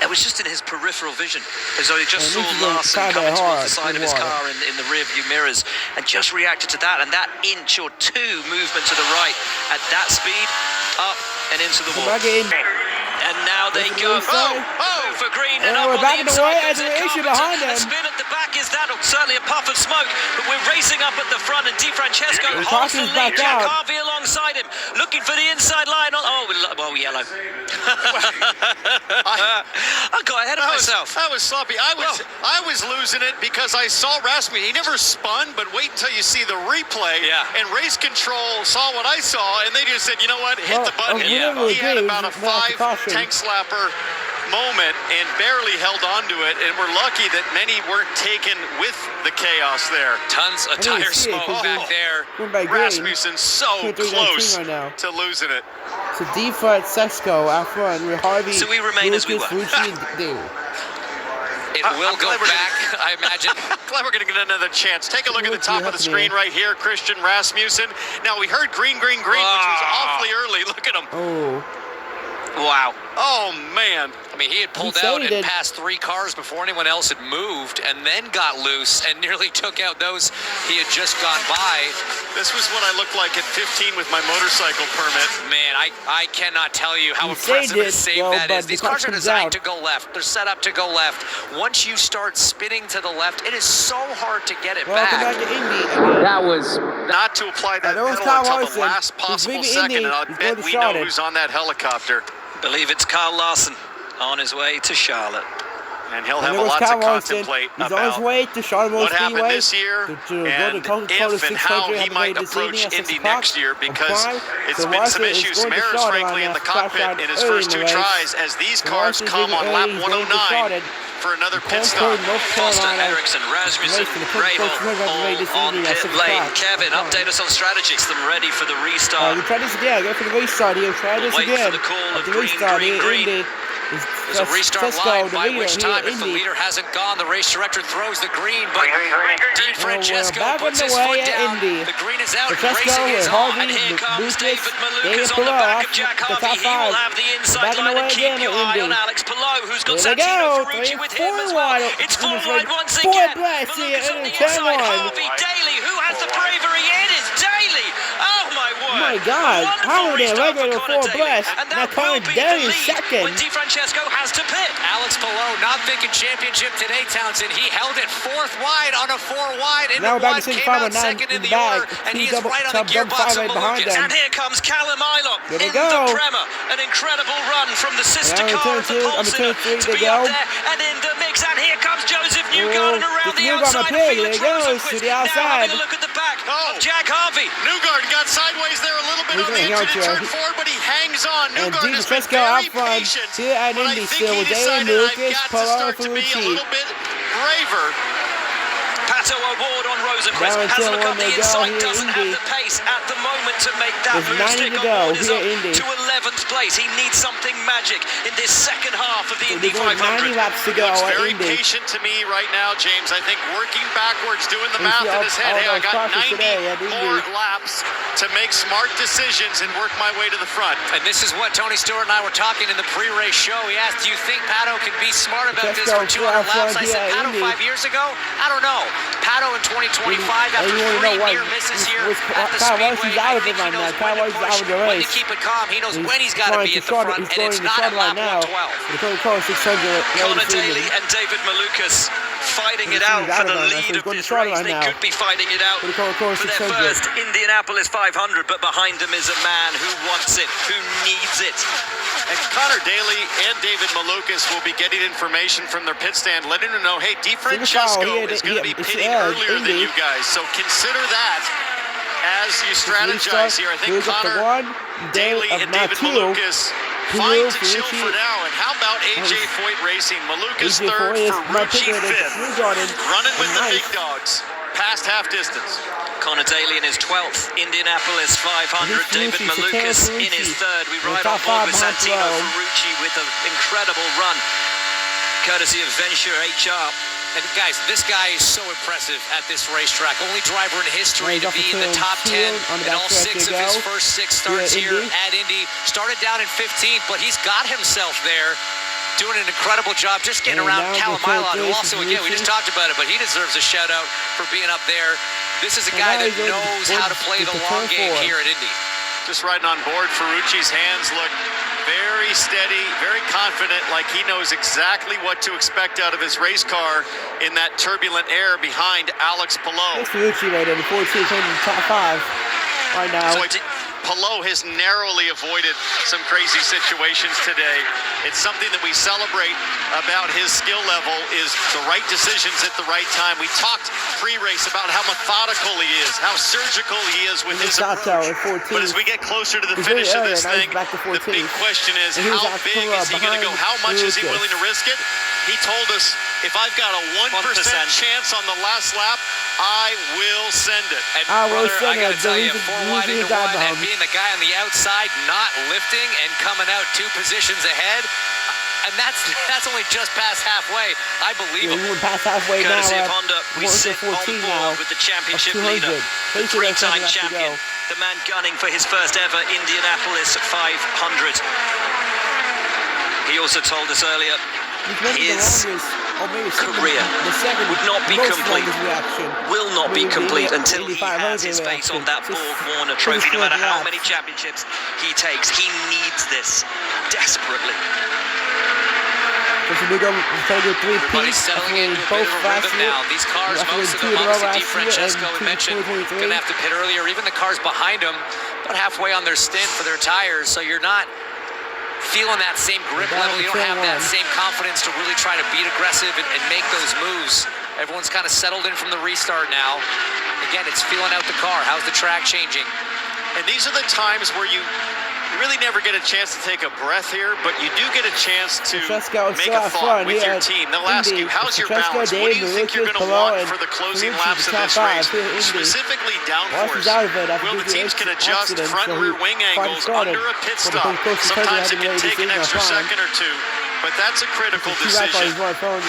It was just in his peripheral vision, as though he just saw Larson coming towards the side of his car in the rear view mirrors, and just reacted to that, and that inch or two movement to the right at that speed, up and into the wall. And now they go for green, and up on the inside goes Carpenter. A spin at the back, is that certainly a puff of smoke, but we're racing up at the front, and DeFrancesco holds the lead. Jack Harvey alongside him, looking for the inside line. Yellow. I got ahead of myself. I was sloppy. I was losing it because I saw Rasmussen. He never spun, but wait until you see the replay. Yeah. And Race Control saw what I saw, and they just said, you know what, hit the button. He had about a 5 tank slapper moment and barely held on to it, and we're lucky that many weren't taken with the chaos there. Tons of tire smoke back there. Rasmussen so close to losing it. So DeFrancesco out front with Harvey. So we remain as we were. It will go back, I imagine. Glad we're going to get another chance. Take a look at the top of the screen right here, Christian Rasmussen. Now, we heard green, which was awfully early. Look at him. Wow. Oh, man. I mean, he had pulled out and passed 3 cars before anyone else had moved, and then got loose and nearly took out those he had just gone by. This was what I looked like at 15 with my motorcycle permit. Man, I cannot tell you how impressive a save that is. These cars are designed to go left. They're set up to go left. Once you start spinning to the left, it is so hard to get it back. That was not to apply that pedal until the last possible second, and I bet we know who's on that helicopter. Believe it's Kyle Larson on his way to Charlotte. And he'll have a lot to contemplate about what happened this year and if and how he might approach Indy next year, because it's been some issues, some errors, frankly, in the cockpit in his first 2 tries as these cars come on lap 109 for another pit stop. Foster, Ericsson, Rasmussen, Rahal, all on pit lane. Kevin, update us on strategy. Get them ready for the restart. We'll try this again. Go for the restart here. Try this again. Wait for the call of green. There's a restart line, by which time, if the leader hasn't gone, the race director throws the green, but DeFrancesco puts his foot down. The green is out, and racing is on. And here comes David Malukas on the back of Jack Harvey. He will have the inside line and keep your eye on Alex Palou, who's got Santino Ferrucci with him as well. It's four wide once again. Malukas on the inside, Harvey, Daly, who has the bravery? It is Daly. Oh my word. Oh my God, Harvey regular four blast. Now Connor Daly second. When DeFrancesco has to pit. Alex Palou not thinking championship today, Townsend. He held it fourth wide on a 4 wide into one, came out second in the order, and he is right on the gearbox of Malukas. And here comes Callum Ilott in the Prema. An incredible run from the sister car of the Polestar to be up there and in the mix. And here comes Joseph Newgarden around the outside. There he goes to the outside. Now having a look at the back of Jack Harvey. Newgarden got sideways there a little bit on the inside turn forward, but he hangs on. And Newgarden has been DeFrancesco out very front patient, here at but I Indy think still he with David decided Lucas, I've got to Palou, start to be a little bit braver. Pato O'Ward on Rosenquist has a look on the inside, doesn't have the pace at the moment to make that move stick. O'Ward is up to 11th place. He needs something magic in this second half of the Indy 500. 90 laps to go Looks at very Indy. patient to me right now, James. I think working backwards, doing the math in his head. Hey, I got 90 more laps to make smart decisions and work my way to the front. And this is what Tony Stewart and I were talking in the pre-race show. He asked, do you think Pato can be smart about this for 200 laps? I said, Pato 5 years ago? I don't know. Pato in 2025 after 3 near misses here at the Speedway. I think he knows when to push, when to keep it calm. He knows when he's got to be at the front, and it's not at lap 112. Connor Daly and David Malukas fighting it out for the lead of this race. They could be fighting it out for their first Indianapolis 500, but behind them is a man who wants it, who needs it. And Connor Daly and David Malukas will be getting information from their pit stand, letting them know, hey, DeFrancesco is going to be pitting earlier than you guys. So consider that as you strategize here. I think Connor Daly and David Malukas fine to chill for now. And how about AJ Foyt Racing? Malukas third, Ferrucci fifth. Running with the big dogs, past half distance. Connor Daly in his 12th Indianapolis 500. David Malukas in his third. We ride on board with Santino Ferrucci with an incredible run, courtesy of Venture HR. And guys, this guy is so impressive at this racetrack. Only driver in history to be in the top 10 in all 6 of his first 6 starts here at Indy. Started down in 15th, but he's got himself there, doing an incredible job just getting around Callum Ilott, who also, again, we just talked about it, but he deserves a shout out for being up there. This is a guy that knows how to play the long game here at Indy. Just riding on board, Ferrucci's hands look very steady, very confident, like he knows exactly what to expect out of his race car in that turbulent air behind Alex Palou. Ferrucci right in the 14th in the top 5 right now. So Palou has narrowly avoided some crazy situations today. It's something that we celebrate about his skill level, is the right decisions at the right time. We talked pre-race about how methodical he is, how surgical he is with his approach. But as we get closer to the finish of this thing, the big question is, how big is he going to go? How much is he willing to risk it? He told us, if I've got a 1% chance on the last lap, I will send it. And brother, I got to tell you, 4 wide into 1 and being the guy on the outside, not lifting and coming out 2 positions ahead, and that's only just past halfway. I believe him. We're past halfway now. Courtesy of Honda, we sit on board with the championship leader, the 3-time champion, the man gunning for his first ever Indianapolis 500. He also told us earlier his career would not be complete, will not be complete until he has his face on that Borg Warner trophy. No matter how many championships he takes, he needs this desperately. Everybody's settling into a bit of a rhythm now. These cars, most of them, obviously DeFrancesco, we mentioned, going to have to pit earlier. Even the cars behind him, about halfway on their stint for their tires, so you're not feeling that same grip level. You don't have that same confidence to really try to beat aggressive and make those moves. Everyone's kind of settled in from the restart now. Again, it's feeling out the car. How's the track changing? And these are the times where you really never get a chance to take a breath here, but you do get a chance to make a thought with your team. They'll ask you, how's your balance? What do you think you're going to want for the closing laps of this race? Specifically downforce. Well, the teams can adjust front and rear wing angles under a pit stop. Sometimes it can take an extra second or two. But that's a critical decision.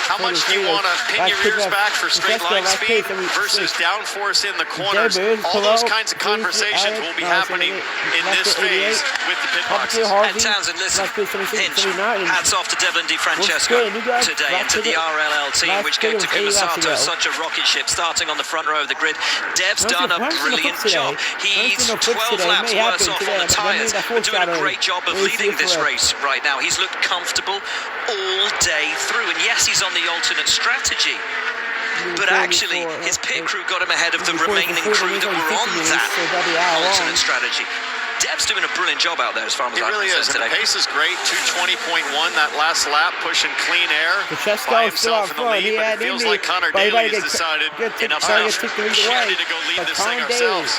How much do you want to pin your ears back for straight line speed versus downforce in the corners? All those kinds of conversations will be happening in this phase with the pit boxes. And Townsend, listen, Hinch, hats off to Devlin DiFrancesco today and to the RLL team, which gave Takuma Sato such a rocket ship starting on the front row of the grid. Dev's done a brilliant job. He's 12 laps worse off on the tyres, but doing a great job of leading this race right now. He's looked comfortable all day through, and yes, he's on the alternate strategy, but actually his pit crew got him ahead of the remaining crew that were on that alternate strategy. Dev's doing a brilliant job out there as far as I'm concerned today. The pace is great, 2:20.1 that last lap, pushing clean air by himself in the lead, but it feels like Connor Daly has decided enough now. We're ready to go lead this thing ourselves.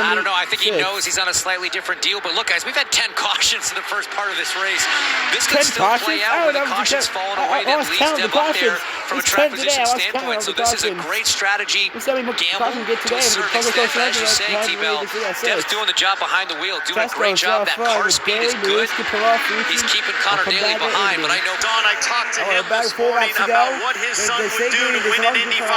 I don't know, I think he knows he's on a slightly different deal, but look guys, we've had 10 cautions in the first part of this race. This could still play out when the cautions falling away, that leads Dev up there from a track position standpoint, so this is a great strategy gamble to a certain extent, but as you say, T-Bell, Dev's doing the job behind the wheel, doing a great job. That car speed is good. He's keeping Connor Daly behind, but I know Don, I talked to him this morning about what his son would do to win an Indy 500.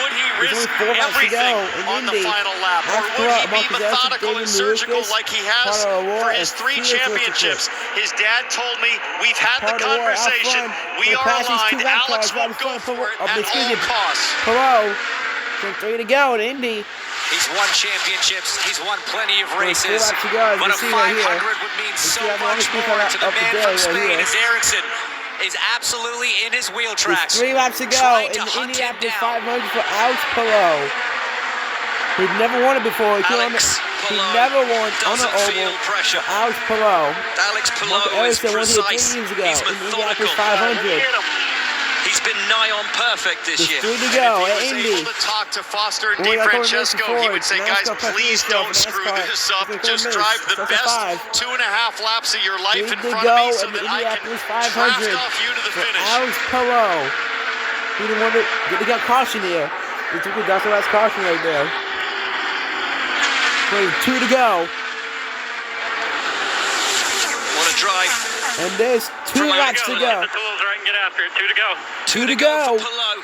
Would he risk everything on the final lap, or would he be methodical and surgical like he has for his 3 championships? His dad told me, we've had the conversation, we are aligned, Alex will go for it at all costs. Hello, 3 to go in Indy. He's won championships, he's won plenty of races, but a 500 would mean so much more to the man from Spain as Ericsson is absolutely in his wheel tracks. 3 laps to go in the Indianapolis 500 for Alex Palou. He'd never won it before. He never won on the oval for Alex Palou. Alex Palou is precise, he's methodical. 500. He's been nigh on perfect this year. 3 to go at If he was Indy. able to talk to Foster and DiFrancesco, he would say, guys, please don't screw this up. Just drive the best 2.5 laps of your life in front of me so that I can draft off you to the finish. Alex Palou. He didn't want to get caution here. He took the last caution right there. 2 to go. What a drive. And there's 2 laps to go. 2 to go.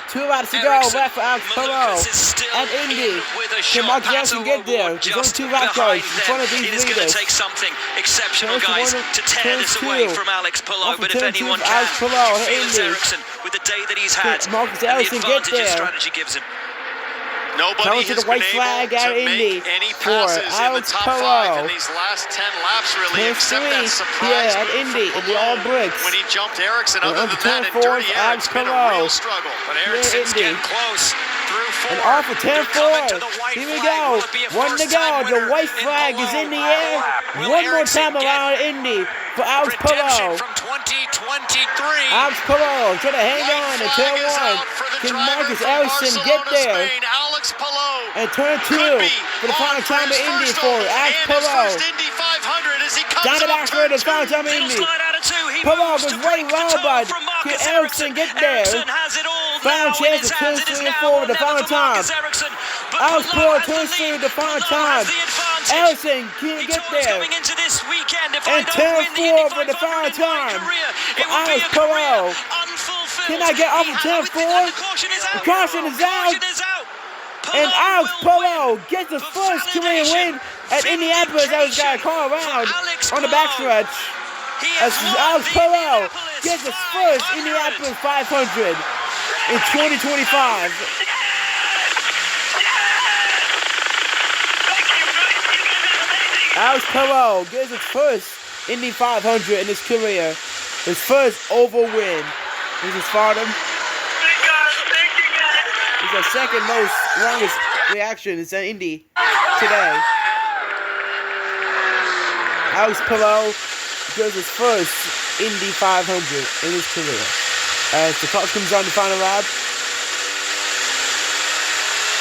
2 laps to go. Left for Alex Palou at Indy. Can Mark Jackson get there? There's only 2 lap cars in front of these leaders. It is going to take something exceptional, guys, to tear this away from Alex Palou. But if anyone can, it's Ericsson with the day that he's had and the advantage his strategy gives him. Nobody has been able to make any passes in the top 5 in these last 10 laps, really, except that surprise at Indy, in the all bricks. when he jumped Ericsson. Other than that, in dirty air, it's been a real struggle. But Ericsson's getting close through 4. And off of 10-4. Here we go. 1 to go. The white flag is in the air. One more time around Indy for Alex Palou. From 2023. Alex Palou trying to hang on in turn 1. Can Marcus Ericsson get there? And turn 2 for the final time of Indy for Alex Palou. Down the back for the final time of Indy. Palou was running well, but can Ericsson get there? Final chance to turn 3 and 4 for the final time. Alex Palou turns 3 for the final time. Ericsson can't get there. And turn 4 for the final time for Alex Palou. Can I get off of turn 4? The caution is out. And Alex Palou gets his first career win at Indianapolis. That was got a car around on the backstretch. As Alex Palou gets his first Indianapolis 500 in 2025. Alex Palou gets his first Indy 500 in his career. His first oval win. This is Fardham. It's the second most longest reaction in Indy today. Alex Palou does his first Indy 500 in his career. As the clock comes on the final lap,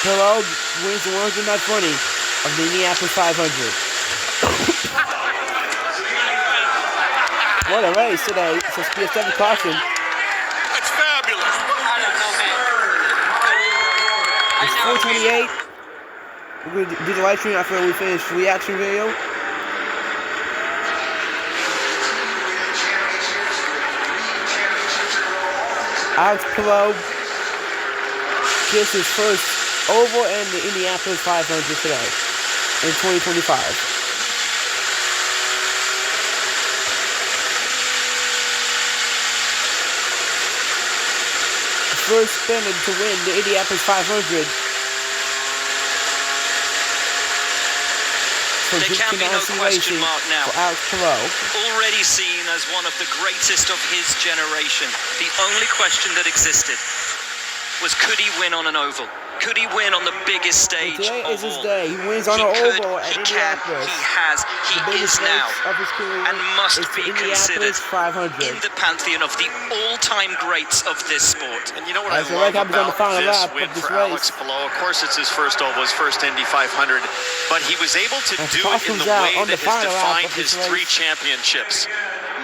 Palou wins the 120 of the Indianapolis 500. What a race today. It's a speed 7 caution. That's fabulous. It's 4:28. We're going to do the live stream after we finish the reaction video. Alex Pillow gets his first oval in the Indianapolis 500 today in 2025. First spinner to win the Indianapolis 500. There can be no question mark now. For Alex Pillow. Already seen as one of the greatest of his generation. The only question that existed was, could he win on an oval? Could he win on the biggest stage today of is his all? day. He wins on an oval at Indianapolis. He has. He is now. And must be considered 500. in the pantheon of the all-time greats of this sport. And you know what I love about this win for Alex Pillow? Of course, it's his first oval, his first Indy 500. But he was able to do it in the way that has defined his 3 championships.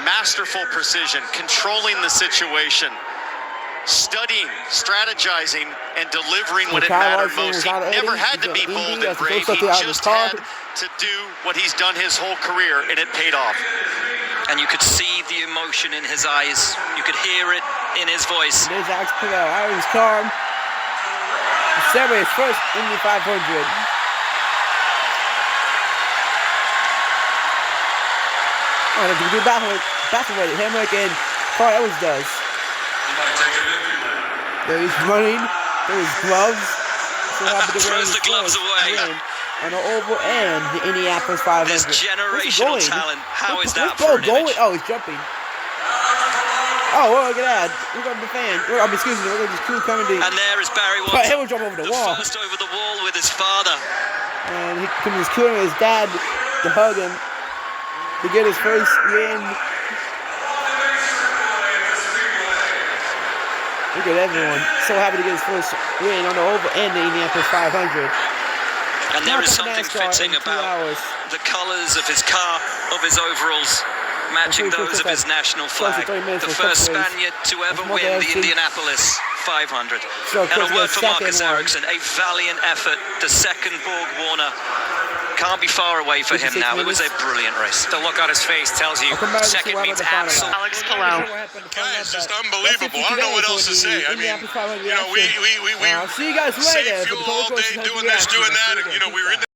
Masterful precision, controlling the situation, studying, strategizing, and delivering when it mattered most. He never had to be bold and brave. He just had to do what he's done his whole career, and it paid off. And you could see the emotion in his eyes. You could hear it in his voice. There's Alex Pillow out of his car. His first Indy 500. Oh, they can do battle-weighted. Him like and Carl Edwards does. There he's running. There his gloves. So happy to throws the gloves away. On the oval and the Indianapolis 500. This generational talent. How is that for an image? Oh, he's jumping. Oh, well, look at that. Look at the fan. Excuse me. Look at this crew coming to. And there is Barry Watson. But he will jump over the wall. First over the wall with his father. And he comes killing his dad to hug him to get his first win. Look at everyone. So happy to get his first win on the oval and the Indianapolis 500. And there is something fitting about the colors of his car, of his overalls, matching those of his national flag. The first Spaniard to ever win the Indianapolis 500. And a word for Marcus Ericsson, a valiant effort. The second Borg Warner can't be far away for him now. It was a brilliant race. The look on his face tells you second means absolute. Alex Pillow. Guys, just unbelievable. I don't know what else to say. I mean, you know, we see you guys later. saved fuel all day doing this, doing that. And, you know, we were in the